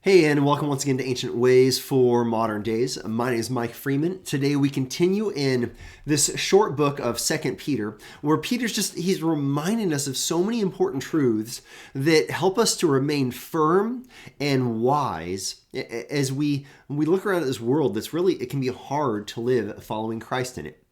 Hey, and welcome once again to Ancient Ways for Modern Days. My name is Mike Freeman. Today we continue in this short book of Second Peter, where he's reminding us of so many important truths that help us to remain firm and wise as we look around at this world it can be hard to live following Christ in it.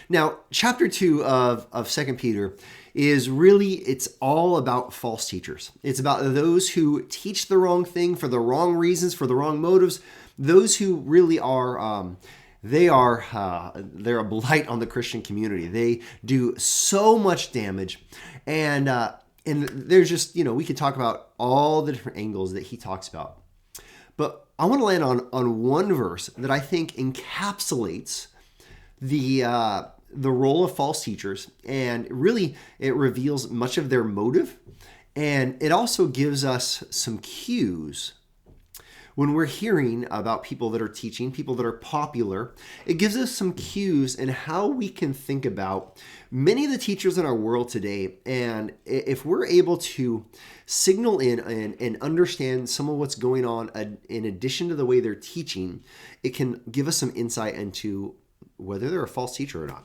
Now, chapter 2 of 2 Peter it's all about false teachers. It's about those who teach the wrong thing for the wrong reasons, for the wrong motives, those who really are, they're a blight on the Christian community. They do so much damage. And there's just, we could talk about all the different angles that he talks about. But I want to land on one verse that I think encapsulates the role of false teachers, and really it reveals much of their motive, and it also gives us some cues when we're hearing about people that are teaching, people that are popular. It gives us some cues in how we can think about many of the teachers in our world today, and if we're able to signal in and understand some of what's going on in addition to the way they're teaching, it can give us some insight into whether they're a false teacher or not.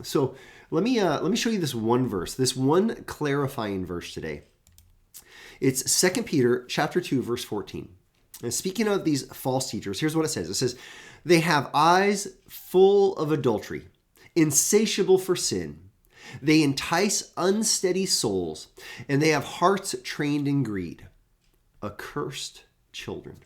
So let me show you this one verse, this one clarifying verse today. It's 2 Peter chapter 2, verse 14. And speaking of these false teachers, here's what it says. It says, "They have eyes full of adultery, insatiable for sin. They entice unsteady souls, and they have hearts trained in greed. Accursed children."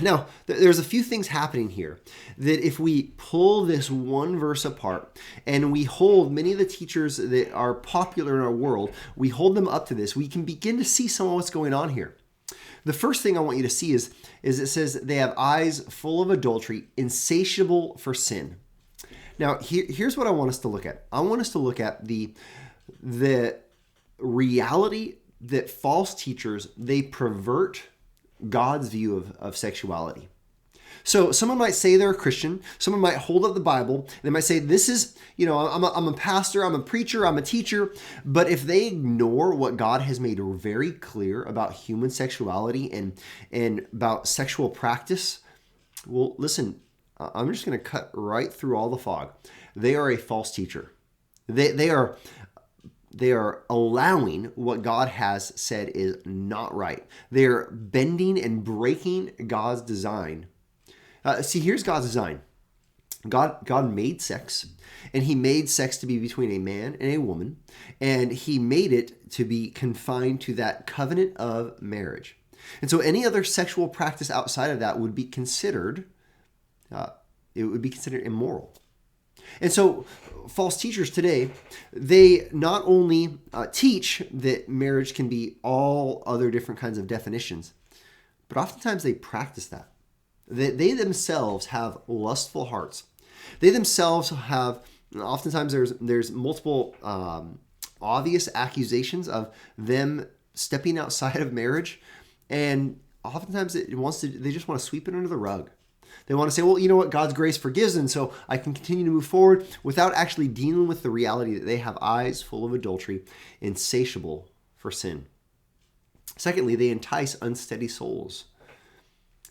Now, there's a few things happening here that if we pull this one verse apart and we hold many of the teachers that are popular in our world, we hold them up to this, we can begin to see some of what's going on here. The first thing I want you to see is it says they have eyes full of adultery, insatiable for sin. Now, here's what I want us to look at. I want us to look at the reality that false teachers, they pervert God's view of sexuality. So someone might say they're a Christian. Someone might hold up the Bible. They might say, this is, I'm a pastor, I'm a preacher, I'm a teacher. But if they ignore what God has made very clear about human sexuality and about sexual practice, well, listen, I'm just going to cut right through all the fog. They are a false teacher. They are allowing what God has said is not right. They're bending and breaking God's design. See, here's God's design. God made sex, and he made sex to be between a man and a woman, and he made it to be confined to that covenant of marriage. And so any other sexual practice outside of that would be considered, immoral. And so false teachers today, they not only teach that marriage can be all other different kinds of definitions, but oftentimes they practice that. They themselves have lustful hearts. They themselves have, oftentimes there's multiple obvious accusations of them stepping outside of marriage, and oftentimes they just want to sweep it under the rug. They want to say, well, you know what? God's grace forgives, and so I can continue to move forward without actually dealing with the reality that they have eyes full of adultery, insatiable for sin. Secondly, they entice unsteady souls.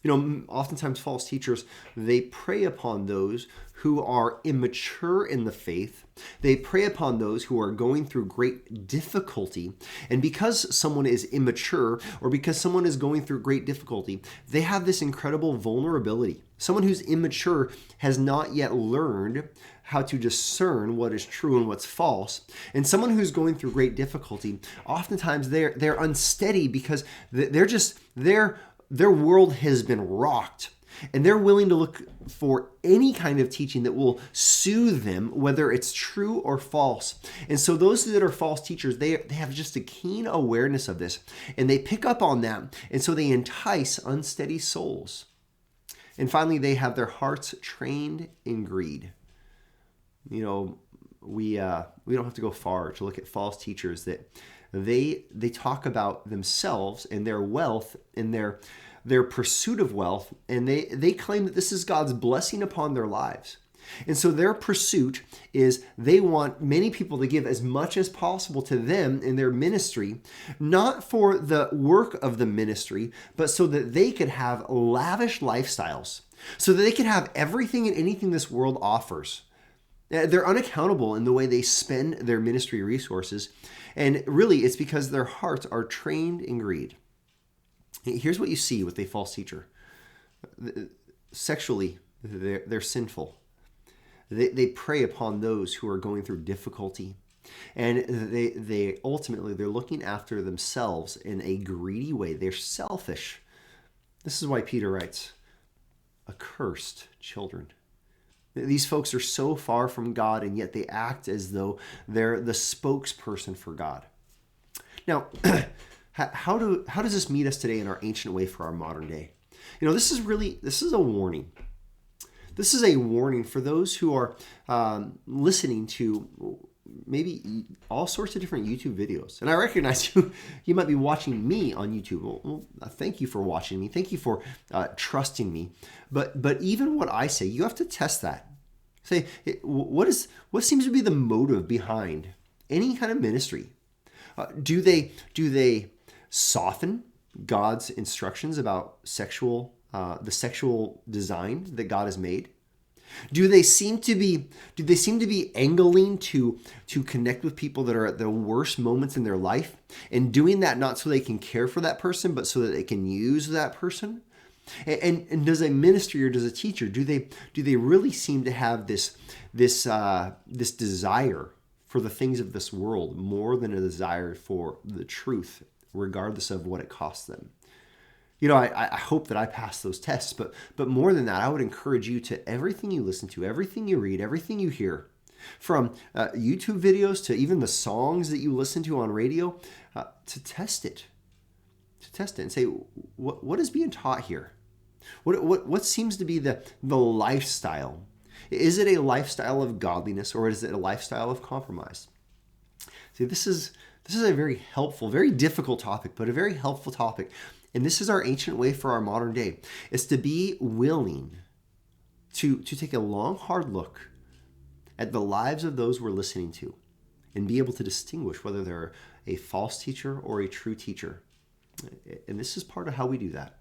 Oftentimes false teachers, they prey upon those who are immature in the faith. They prey upon those who are going through great difficulty. And because someone is immature or because someone is going through great difficulty, they have this incredible vulnerability. Someone who's immature has not yet learned how to discern what is true and what's false. And someone who's going through great difficulty, oftentimes they're unsteady because their world has been rocked, and they're willing to look for any kind of teaching that will soothe them, whether it's true or false. And so those that are false teachers, they have just a keen awareness of this, and they pick up on that, and so they entice unsteady souls. And finally, they have their hearts trained in greed. We don't have to go far to look at false teachers that they talk about themselves and their wealth and their pursuit of wealth, and they claim that this is God's blessing upon their lives. And so their pursuit is they want many people to give as much as possible to them in their ministry, not for the work of the ministry, but so that they could have lavish lifestyles, so that they could have everything and anything this world offers. They're unaccountable in the way they spend their ministry resources. And really, it's because their hearts are trained in greed. Here's what you see with a false teacher. Sexually, they're sinful. They prey upon those who are going through difficulty. And they ultimately, they're looking after themselves in a greedy way. They're selfish. This is why Peter writes, accursed children. These folks are so far from God, and yet they act as though they're the spokesperson for God. Now, how does this meet us today in our ancient way for our modern day? This is a warning. This is a warning for those who are listening to maybe all sorts of different YouTube videos. And I recognize you might be watching me on YouTube. Well, thank you for watching me. Thank you for trusting me. But even what I say, you have to test that. Say, what seems to be the motive behind any kind of ministry? Do they soften God's instructions about the sexual design that God has made? Do they seem to be angling to connect with people that are at the worst moments in their life, and doing that not so they can care for that person, but so that they can use that person? And does a ministry or does a teacher, do they really seem to have this desire for the things of this world more than a desire for the truth, regardless of what it costs them? I hope that I pass those tests, but more than that, I would encourage you to everything you listen to, everything you read, everything you hear, from YouTube videos to even the songs that you listen to on radio, to test it and say, what is being taught here? What seems to be the lifestyle? Is it a lifestyle of godliness, or is it a lifestyle of compromise? See, this is a very helpful, very difficult topic, but a very helpful topic. And this is our ancient way for our modern day, is to be willing to take a long, hard look at the lives of those we're listening to and be able to distinguish whether they're a false teacher or a true teacher. And this is part of how we do that.